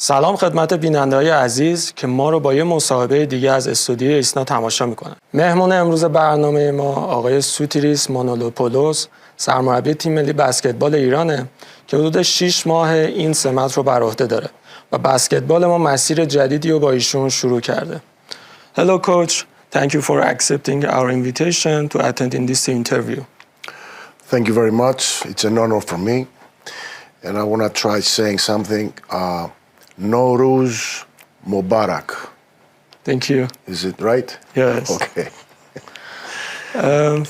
سلام خدمت بیننده‌های عزیز که ما رو با یه مصاحبه دیگه از استودیوی ایسنا تماشا میکنن. مهمون امروز برنامه ما آقای سوتیریس مانولوپولوس، سرمربی تیم ملی بسکتبال ایرانه که حدود 6 ماه این سمت رو بر عهده داره و بسکتبال ما مسیر جدیدی رو با ایشون شروع کرده. Hello coach, thank you for accepting our invitation to attend in this interview. Thank you very much. It's an honor for me. And I want to try saying something. Nowruz Mubarak. Thank you. Is it right? Yes. Okay.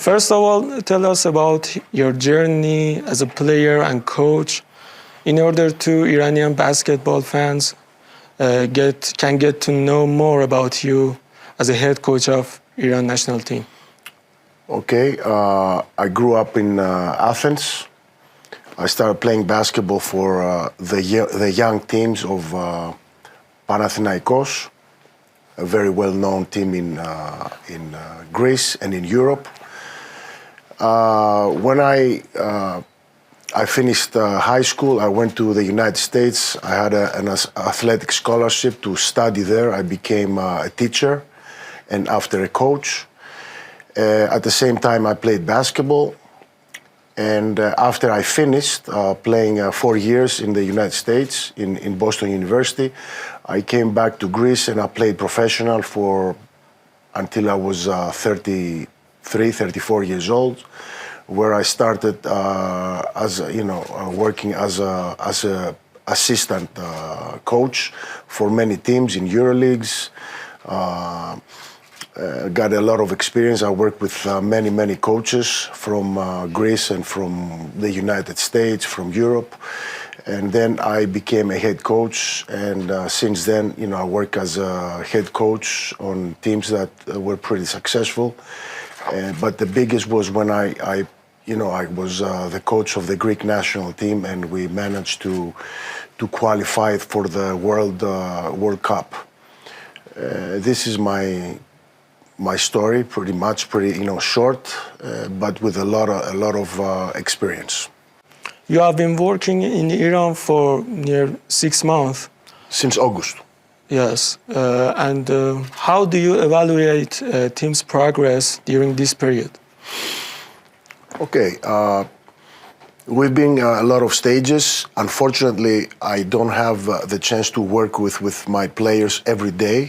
First of all, tell us about your journey as a player and coach in order to Iranian basketball fans can get to know more about you as a head coach of Iran national team. Okay. I grew up in Athens. I started playing basketball for the young teams of Panathinaikos, a very well-known team in Greece and in Europe. When I finished high school, I went to the United States. I had an athletic scholarship to study there. I became a teacher and after a coach. At the same time, I played basketball. And after I finished playing 4 years in the United States, in Boston University, I came back to Greece and I played professional until I was 33, 34 years old, where I started working as a assistant coach for many teams in EuroLeagues. Got a lot of experience. I worked with many coaches from Greece and from the United States, from Europe. And then I became a head coach. And since then, I work as a head coach on teams that were pretty successful. But the biggest was when I was the coach of the Greek national team, and we managed to qualify for the World Cup. This is my story, pretty short, but with a lot of experience. You have been working in Iran for near 6 months. Since August. Yes, and how do you evaluate team's progress during this period? Okay, we've been a lot of stages. Unfortunately, I don't have the chance to work with my players every day.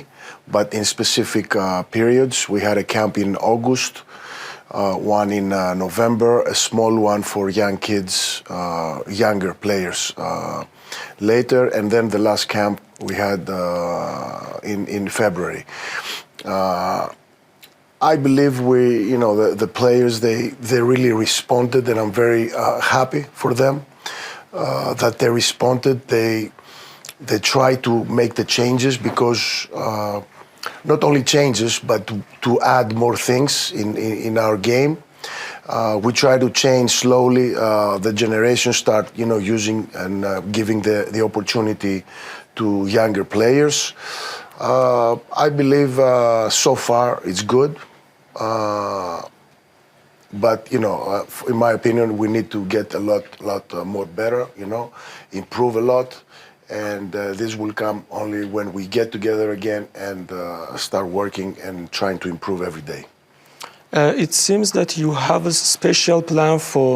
But in specific periods, we had a camp in August, one in November, a small one for young kids, younger players later, and then the last camp we had in February. I believe the players, they really responded, and I'm very happy for them that they responded. They try to make the changes because not only changes, but to add more things in our game. We try to change slowly. The generation start, using and giving the opportunity to younger players. I believe so far it's good. But, in my opinion, we need to get a lot more better, improve a lot. And this will come only when we get together again and start working and trying to improve every day. It seems that you have a special plan for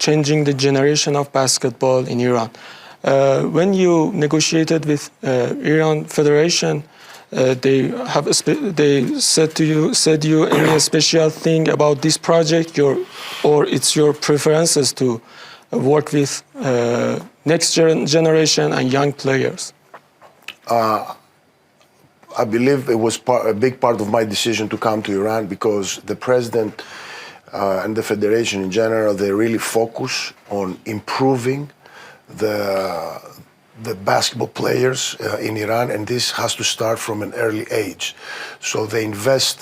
changing the generation of basketball in Iran. When you negotiated with Iran Federation, they said you any special thing about this project, or it's your preferences to work with next generation and young players? I believe it was a big part of my decision to come to Iran because the president and the federation in general, they really focus on improving the basketball players in Iran, and this has to start from an early age. So they invest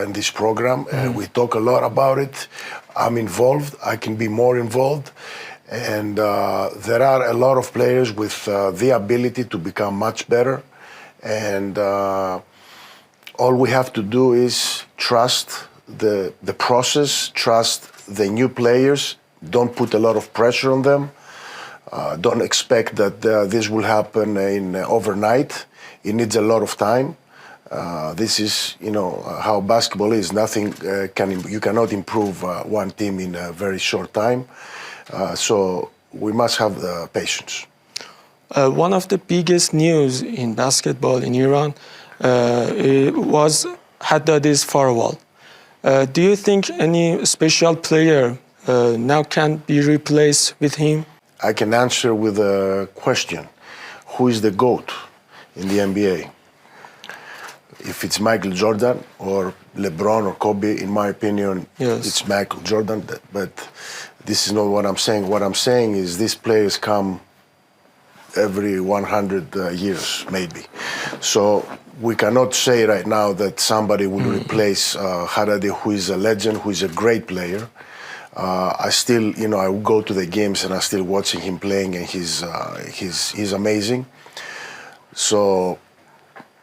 in this program. We talk a lot about it. I'm involved. I can be more involved. And there are a lot of players with the ability to become much better. And all we have to do is trust the process, trust the new players, don't put a lot of pressure on them. Don't expect that this will happen in overnight. It needs a lot of time. This is, how basketball is. Nothing you cannot improve one team in a very short time. So we must have the patience. One of the biggest news in basketball in Iran was Haddadi's farewell. Do you think any special player now can be replaced with him? I can answer with a question. Who is the GOAT in the NBA? If it's Michael Jordan or LeBron or Kobe, in my opinion, yes, it's Michael Jordan. But this is not what I'm saying. What I'm saying is these players come every 100 years, maybe. So we cannot say right now that somebody will replace Haddadi, who is a legend, who is a great player. I still, I go to the games and I'm still watching him playing, and he's amazing. So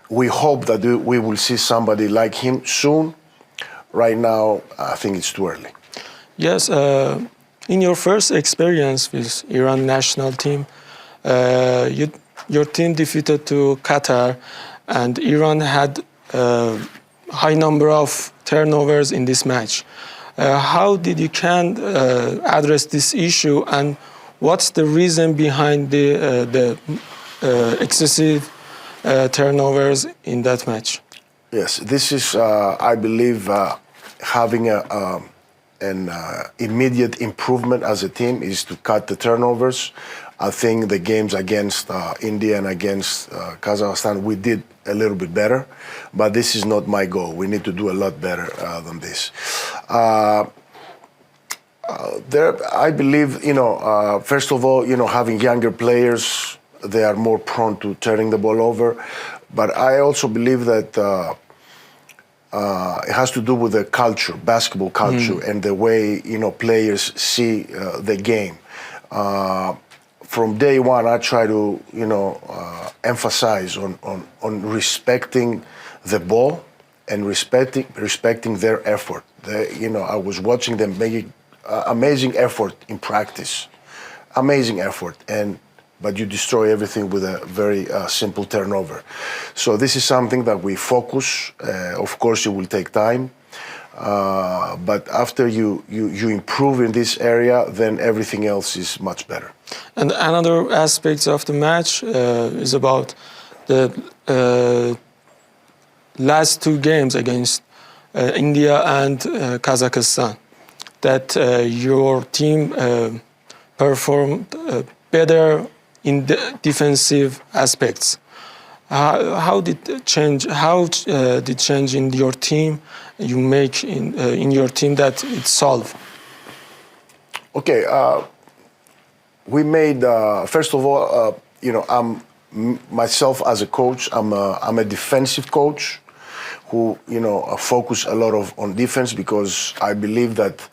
we hope that we will see somebody like him soon. Right now, I think it's too early. Yes, in your first experience with Iran national team, your team defeated to Qatar, and Iran had a high number of turnovers in this match. How did you address this issue, and what's the reason behind the excessive turnovers in that match? Yes, this is, I believe, having an immediate improvement as a team is to cut the turnovers. I think the games against India and against Kazakhstan, we did a little bit better, but this is not my goal. We need to do a lot better than this. I believe, first of all, having younger players, they are more prone to turning the ball over. But I also believe that it has to do with the culture, basketball culture, and the way, players see the game. From day one, I try to, emphasize on respecting the ball and respecting their effort. I was watching them making amazing effort in practice, amazing effort, but you destroy everything with a very simple turnover. So this is something that we focus. Of course, it will take time. But after you improve in this area, then everything else is much better. And another aspect of the match is about the last two games against India and Kazakhstan, that your team performed better in the defensive aspects. How did change in your team you make in your team that it solved? Okay, we made first of all, I'm myself as a coach. I'm a defensive coach who focus a lot on defense, because I believe that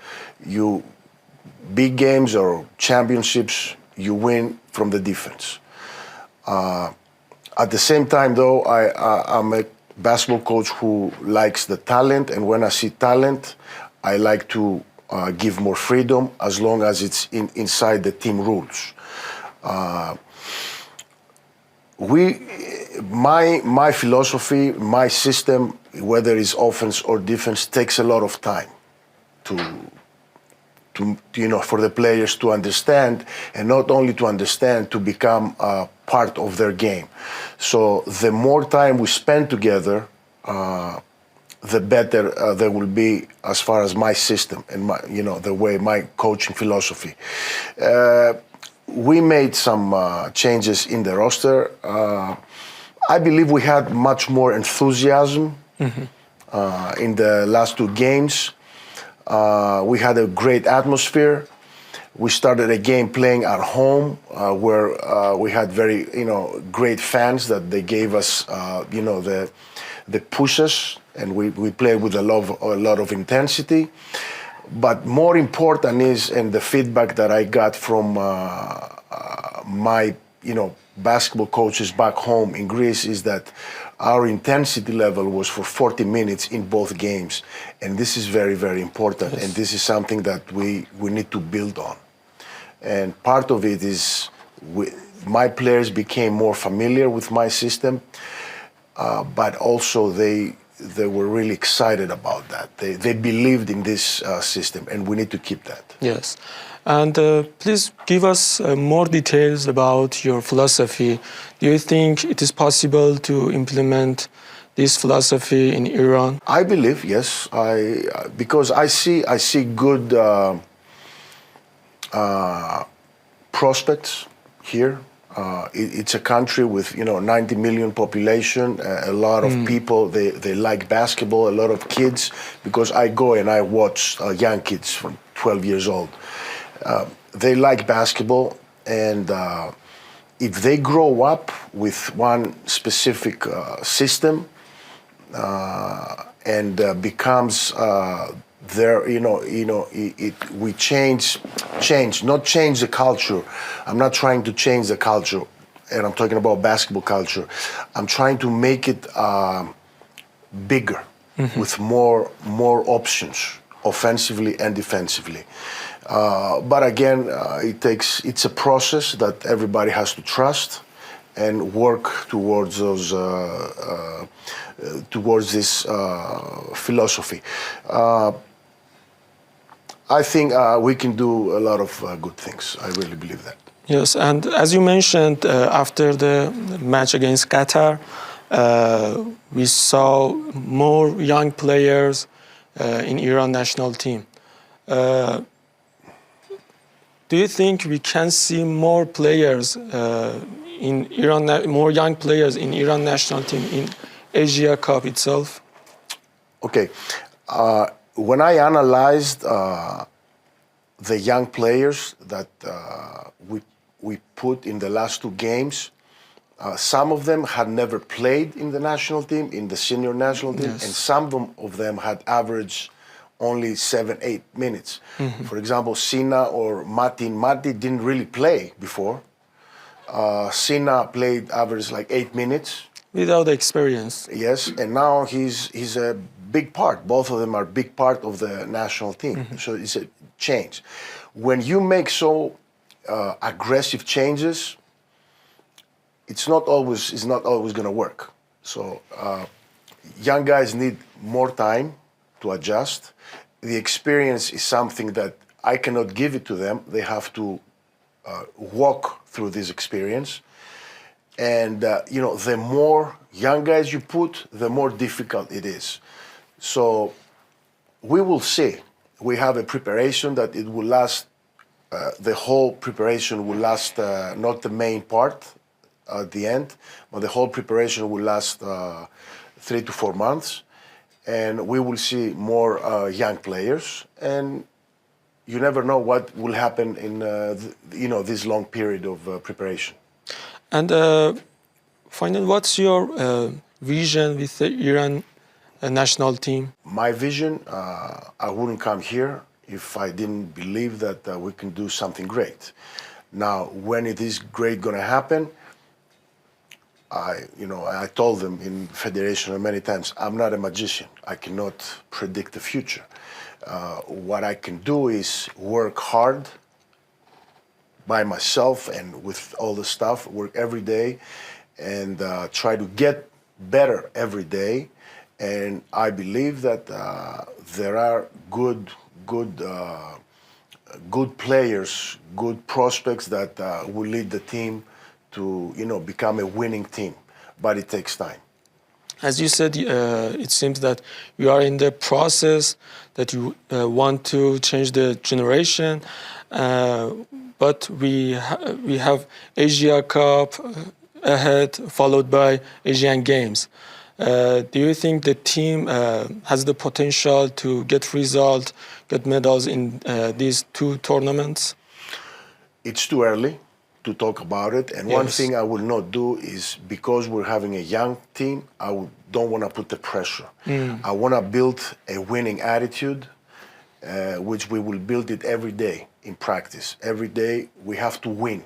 big games or championships you win from the defense. At the same time, though, I'm a basketball coach who likes the talent, and when I see talent, I like to give more freedom as long as it's inside the team rules. My philosophy, my system, whether it's offense or defense, takes a lot of time for the players to understand, and not only to understand, to become part of their game. So the more time we spend together, the better there will be as far as my system and my coaching philosophy. We made some changes in the roster. I believe we had much more enthusiasm in the last two games. We had a great atmosphere. We started a game playing at home, where we had very, great fans that they gave us, the pushes, and we played with a lot of intensity. But more important is, and the feedback that I got from my, basketball coaches back home in Greece, is that our intensity level was for 40 minutes in both games. And this is very, very important. Yes. And this is something that we need to build on. And part of it is my players became more familiar with my system, but also they were really excited about that. They believed in this system, and we need to keep that. Yes. And please give us more details about your philosophy. Do you think it is possible to implement this philosophy in Iran? I believe, yes. Because I see good prospects here. It's a country with 90 million population. A lot of people they like basketball. A lot of kids, because I go and I watch young kids from 12 years old. They like basketball, and if they grow up with one specific system and becomes we change, not change the culture. I'm not trying to change the culture, and I'm talking about basketball culture. I'm trying to make it bigger, with more options, offensively and defensively. But again, it's a process that everybody has to trust and work towards this philosophy. I think we can do a lot of good things. I really believe that. Yes, and as you mentioned, after the match against Qatar, we saw more young players in Iran national team. Do you think we can see more players in Iran, more young players in Iran national team in Asia Cup itself? Okay. When I analyzed the young players that we put in the last two games, some of them had never played in the national team, in the senior national team, Yes. and some of them had averaged only 7-8 minutes. For example, Sina or Mati didn't really play before. Sina played average like 8 minutes. Without experience. Yes, and now he's a big part. Both of them are big part of the national team. So it's a change. When you make so aggressive changes, it's not always going to work. So young guys need more time to adjust. The experience is something that I cannot give it to them. They have to walk through this experience. And, the more young guys you put, the more difficult it is. So we will see. We have a preparation that it will last, the whole preparation will last, not the main part at the end, but the whole preparation will last 3 to 4 months. And we will see more young players. And you never know what will happen in, this long period of preparation. And finally, what's your vision with the Iran national team? My vision, I wouldn't come here if I didn't believe that we can do something great. Now, when it is great going to happen, I told them in Federation many times, I'm not a magician. I cannot predict the future. What I can do is work hard by myself and with all the stuff, work every day and try to get better every day. And I believe that there are good players, good prospects that will lead the team to, become a winning team. But it takes time. As you said, it seems that you are in the process that you want to change the generation. But we have Asia Cup ahead, followed by Asian Games. Do you think the team has the potential to get results, get medals in these two tournaments? It's too early to talk about it. And one thing I will not do is, because we're having a young team, don't want to put the pressure. I want to build a winning attitude, which we will build it every day in practice. Every day we have to win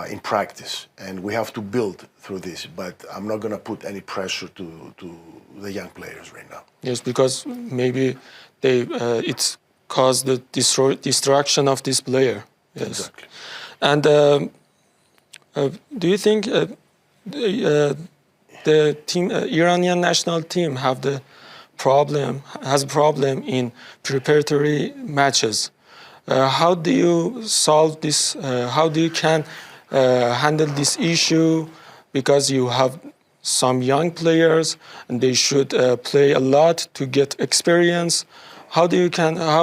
in practice, and we have to build through this. But I'm not going to put any pressure to the young players right now. Yes, because maybe it's caused the destruction of this player. Yes. Exactly. And Do you think the team, Iranian national team has a problem in preparatory matches? How do you solve this? How do you can handle this issue? Because you have some young players and they should play a lot to get experience. How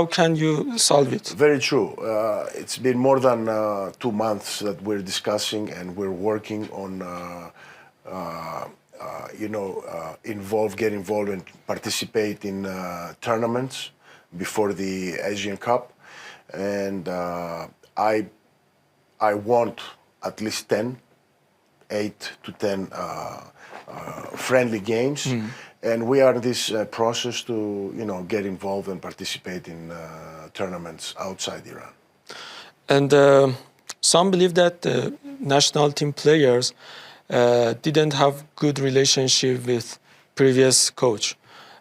can you solve it? Very true. It's been more than 2 months that we're discussing and we're working on, get involved and participate in tournaments before the Asian Cup. And I want at least 8 to 10 friendly games. And we are in this process to, get involved and participate in tournaments outside Iran. And some believe that the national team players didn't have good relationship with previous coach,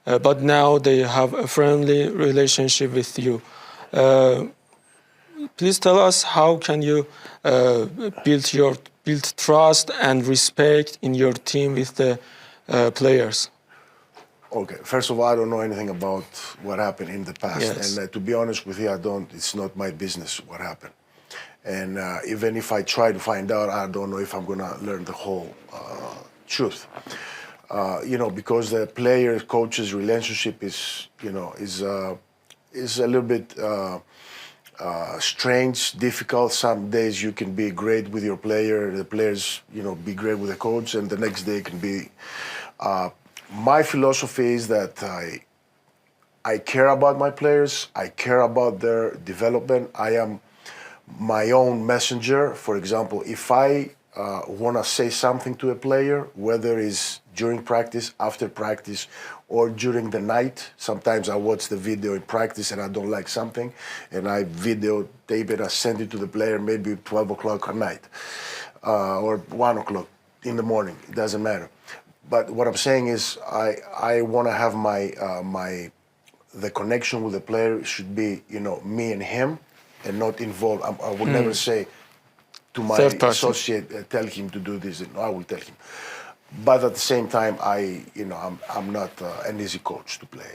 but now they have a friendly relationship with you. Please tell us how can you build trust and respect in your team with the players? Okay, first of all, I don't know anything about what happened in the past. Yes. And to be honest with you, it's not my business what happened. And even if I try to find out, I don't know if I'm going to learn the whole truth. Because the player-coach's relationship is a little bit strange, difficult. Some days you can be great with your player, the players, be great with the coach, and the next day can be... my philosophy is that I care about my players, I care about their development. I am my own messenger. For example, if I want to say something to a player, whether it's during practice, after practice, or during the night, sometimes I watch the video in practice and I don't like something, and I videotape it, I send it to the player maybe 12 o'clock at night, or 1 o'clock in the morning, it doesn't matter. But what I'm saying is I want to have the connection with the player should be, me and him, and not involved. I would never say to my associate, tell him to do this. I will tell him. But at the same time, I'm not an easy coach to play.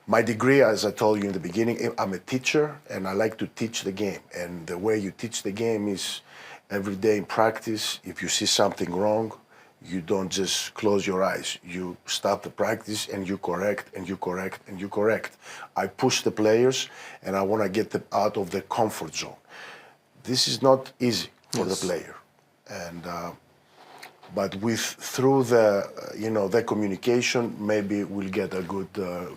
My degree, as I told you in the beginning, I'm a teacher, and I like to teach the game. And the way you teach the game is every day in practice. If you see something wrong, you don't just close your eyes. You stop the practice and you correct and you correct and you correct. I push the players and I want to get them out of their comfort zone. This is not easy for the player. And but through the communication, maybe we'll get a good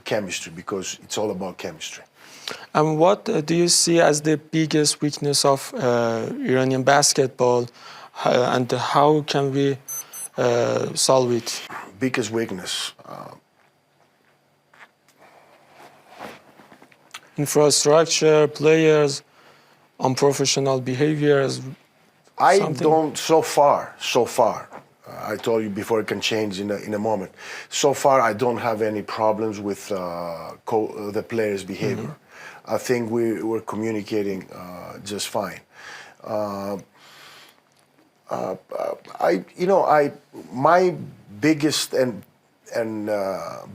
chemistry, because it's all about chemistry. And what do you see as the biggest weakness of Iranian basketball, and how can we solve it? Biggest weakness. Infrastructure, players, unprofessional behaviors. So far, I told you before it can change in a moment. So far, I don't have any problems with the players' behavior. I think we're communicating just fine. My biggest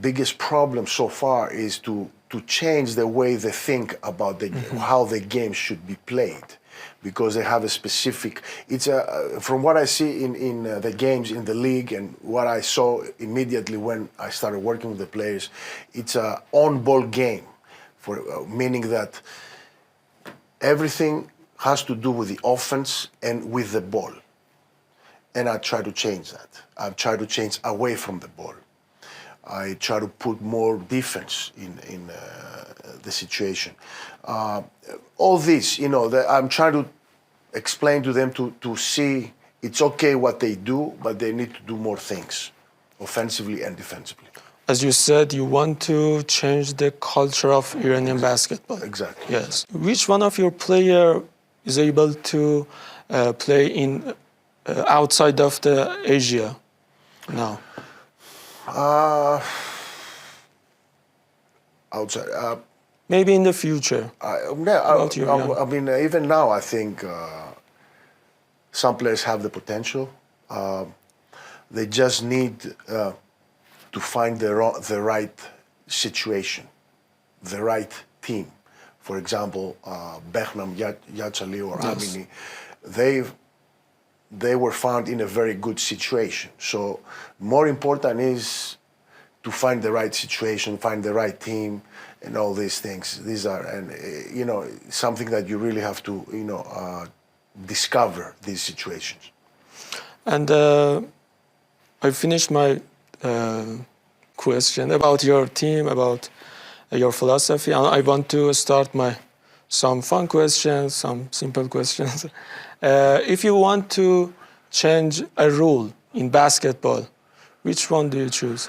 biggest problem so far is to change the way they think about how the game should be played, because they have a specific. From what I see in the games in the league and what I saw immediately when I started working with the players, it's a on-ball game, meaning that everything has to do with the offense and with the ball. And I try to change that. I try to change away from the ball. I try to put more defense in the situation. All this, I'm trying to explain to them to see it's okay what they do, but they need to do more things, offensively and defensively. As you said, you want to change the culture of Iranian basketball. Exactly. Yes. Which one of your player is able to play in outside of the Asia now? Outside. Maybe in the future. Even now, I think Some players have the potential. They just need to find the right situation, the right team. For example, Beckham, Yachali, or Amini, they were found in a very good situation. So more important is to find the right situation, find the right team, and all these things. These are, and something that you really have to, discover these situations. And I finished my question about your team, about your philosophy, and I want to start some fun questions, some simple questions. If you want to change a rule in basketball, which one do you choose?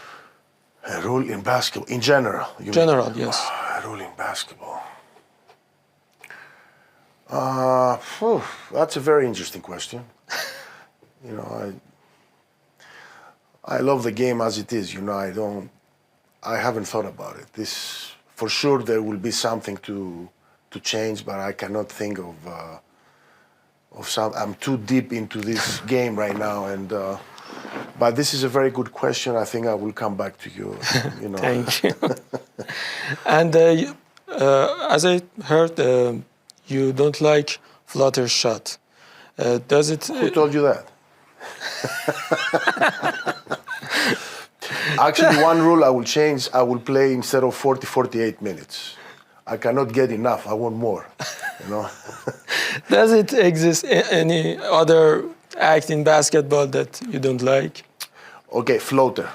A rule in basketball, in general? General, yes. A rule in basketball. That's a very interesting question. I love the game as it is. I haven't thought about it. For sure, there will be something to change, but I cannot think of some. I'm too deep into this game right now, but this is a very good question. I think I will come back to you. Thank you. And as I heard, you don't like flutter shot. Does it? Who told you that? Actually, one rule I will change. I will play instead of 40, 48 minutes. I cannot get enough. I want more. Does it exist any other act in basketball that you don't like? Okay, floater.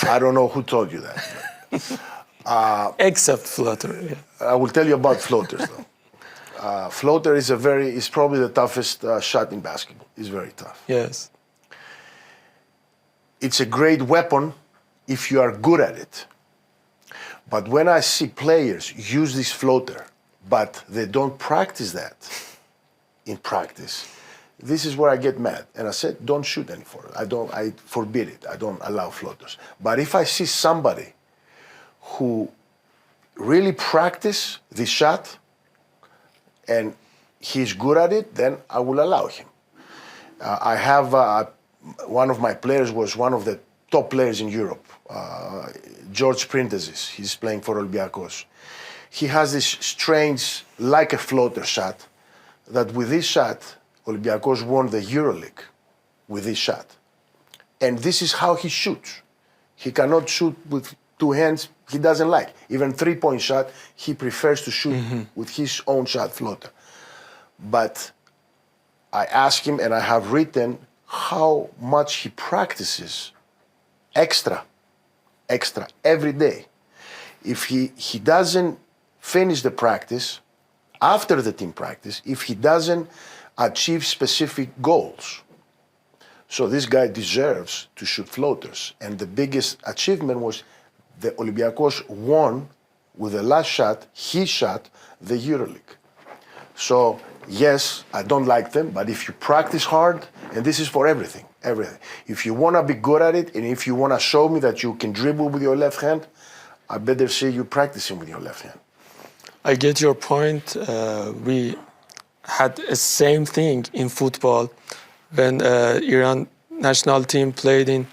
I don't know who told you that. Except flutter. Yeah. I will tell you about floaters, though. Floater is probably the toughest shot in basketball. It's very tough. Yes. It's a great weapon if you are good at it. But when I see players use this floater, but they don't practice that in practice, this is where I get mad. And I said, don't shoot any for it. I forbid it. I don't allow floaters. But if I see somebody who really practice this shot and he's good at it, then I will allow him. I have one of my players was one of the top players in Europe, George Printezis. He's playing for Olympiacos. He has this strange, like a floater shot, that with this shot, Olympiacos won the EuroLeague with this shot. And this is how he shoots. He cannot shoot with two hands. He doesn't like. Even three-point shot, he prefers to shoot with his own shot floater. But I asked him, and I have written how much he practices extra every day. If he doesn't finish the practice, after the team practice, if he doesn't achieve specific goals. So this guy deserves to shoot floaters. And the biggest achievement was the Olympiacos won with the last shot, he shot the EuroLeague. So yes, I don't like them, but if you practice hard, and this is for everything. If you want to be good at it, and if you want to show me that you can dribble with your left hand, I better see you practicing with your left hand. I get your point. We had the same thing in football when Iran national team played in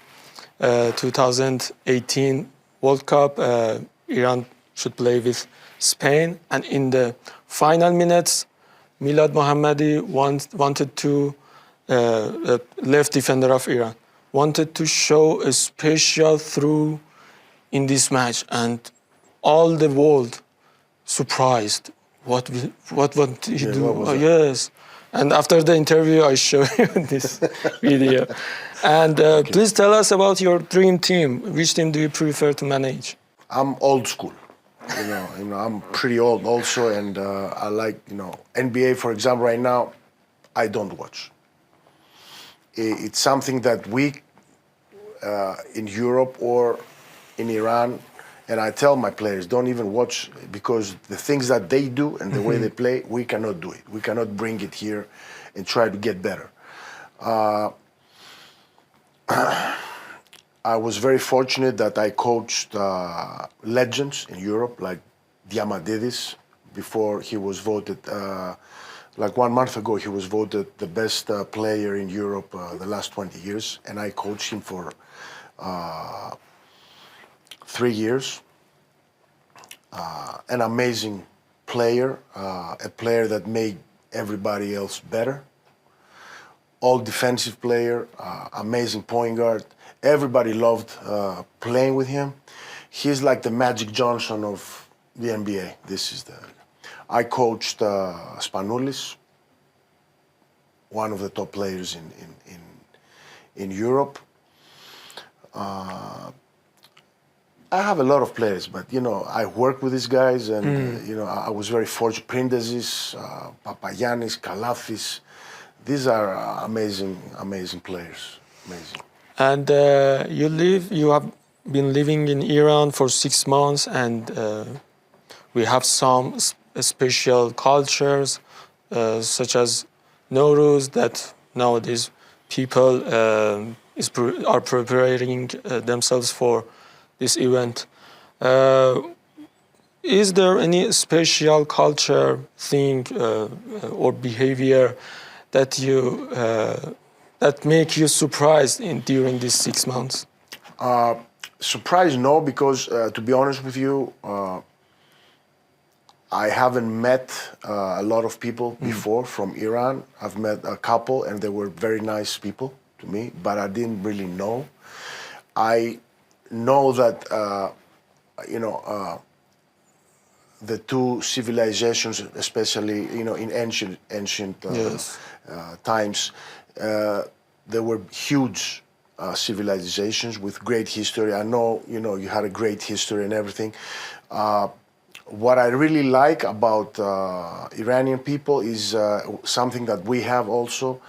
2018 World Cup. Iran should play with Spain, and in the final minutes, Milad Mohammadi wanted to, left defender of Iran, wanted to show a special through in this match, and all the world surprised. What he do? Yes. And after the interview, I show you this video. And please tell us about your dream team. Which team do you prefer to manage? I'm old school. I'm pretty old also, and I like, NBA, for example, right now, I don't watch. It's something that we, in Europe or in Iran, and I tell my players, don't even watch, because the things that they do and the way they play, we cannot do it. We cannot bring it here and try to get better. I was very fortunate that I coached legends in Europe, like Diamandidis, before he was voted Like 1 month ago, he was voted the best player in Europe the last 20 years, and I coached him for 3 years. An amazing player, a player that made everybody else better. All defensive player, amazing point guard. Everybody loved playing with him. He's like the Magic Johnson of the NBA. I coached Spanoulis, one of the top players in Europe. I have a lot of players, but I work with these guys, and I was very fortunate. Prindezis, Papagiannis, Kalafis. These are amazing players. Amazing. And you have been living in Iran for 6 months, and we have some special cultures, such as Nowruz, that nowadays people are preparing themselves for this event. Is there any special culture thing or behavior that make you surprised during these 6 months? Surprised, no, because to be honest with you, I haven't met a lot of people before from Iran. I've met a couple, and they were very nice people to me, but I didn't really know. I know that the two civilizations, especially in ancient times, there were huge civilizations with great history. I know you had a great history and everything. What I really like about Iranian people is something that we have also.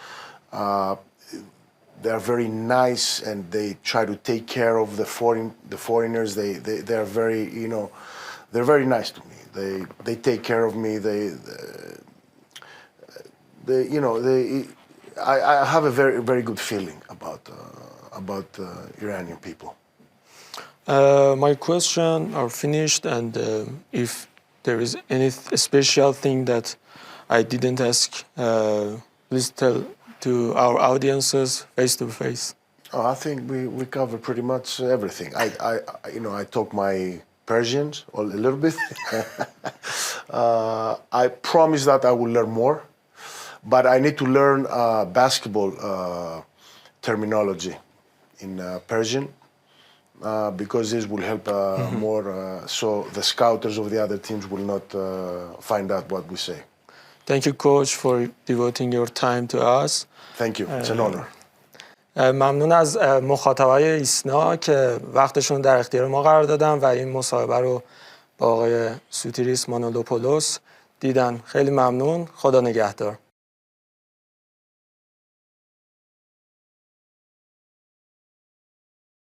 They're very nice, and they try to take care of the foreigners. They're very they're very nice to me. They take care of me. I have a very good feeling about Iranian people. My questions are finished, and if there is any special thing that I didn't ask, please tell to our audiences face to face. I think we covered pretty much everything. I talk my Persian a little bit. I promise that I will learn more, but I need to learn basketball terminology in Persian. Because this will help more, so the scouters of the other teams will not find out what we say. Thank you, coach, for devoting your time to us. Thank you. It's an honor. ممنون از مخاطبای ایسنا که وقتشون در اختیار ما قرار دادن و این مصاحبه رو با آقای سوتیریس مانولوپولوس دیدن. خیلی ممنون. خدا نگهدار.